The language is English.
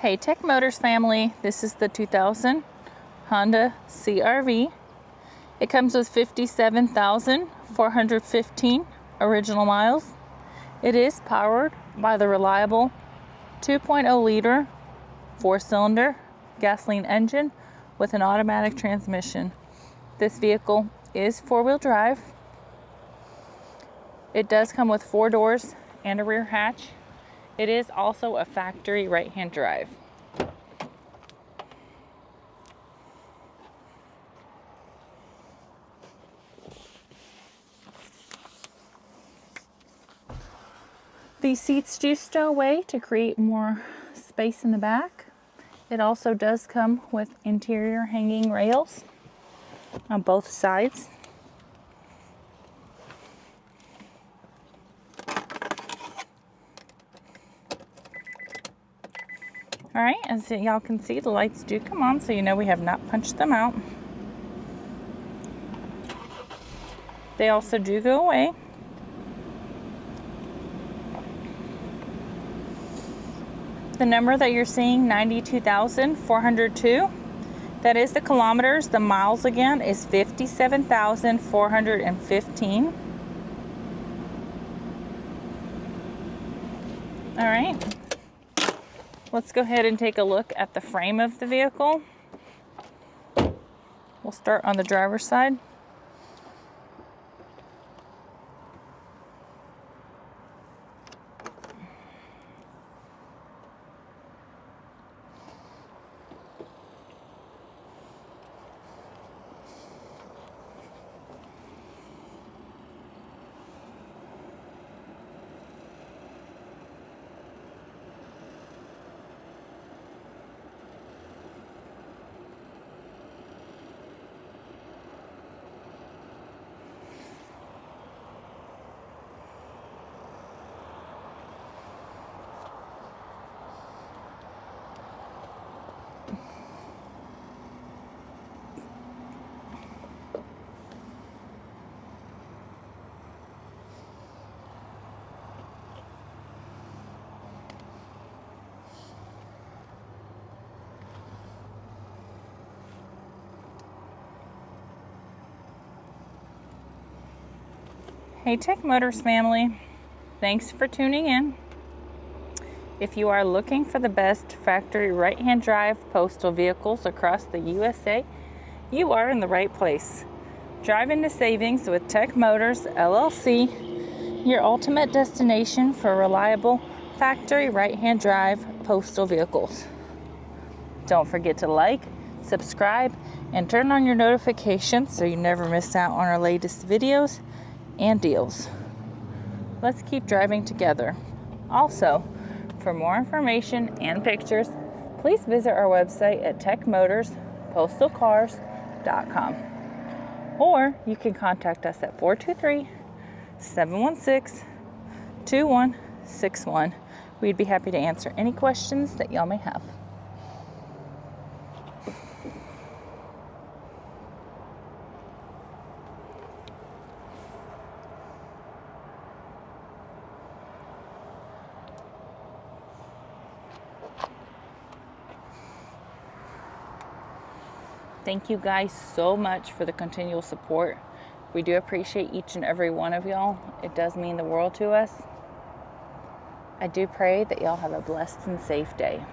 Hey Tech Motors family, this is the 2000 Honda CRV. It comes with 57,415 original miles. It is powered by the reliable 2.0 liter 4-cylinder gasoline engine with an automatic transmission. This vehicle is 4-wheel drive. It does come with 4 doors and a rear hatch. It is also a factory right-hand drive. These seats do stow away to create more space in the back. It also does come with interior hanging rails on both sides. All right, as y'all can see, the lights do come on, so you know we have not punched them out. They also do go away. The number that you're seeing, 92,402, that is the kilometers. The miles again is 57,415. All right. Let's go ahead and take a look at the frame of the vehicle. We'll start on the driver's side. Hey Tech Motors family, thanks for tuning in. If you are looking for the best factory right-hand drive postal vehicles across the USA, you are in the right place. Drive into savings with Tech Motors LLC, your ultimate destination for reliable factory right-hand drive postal vehicles. Don't forget to like, subscribe, and turn on your notifications so you never miss out on our latest videos and deals. Let's keep driving together. Also, for more information and pictures, please visit our website at techmotorspostalcars.com, or you can contact us at 423-716-2161. We'd be happy to answer any questions that y'all may have. Thank you guys so much for the continual support. We do appreciate each and every one of y'all. It does mean the world to us. I do pray that y'all have a blessed and safe day.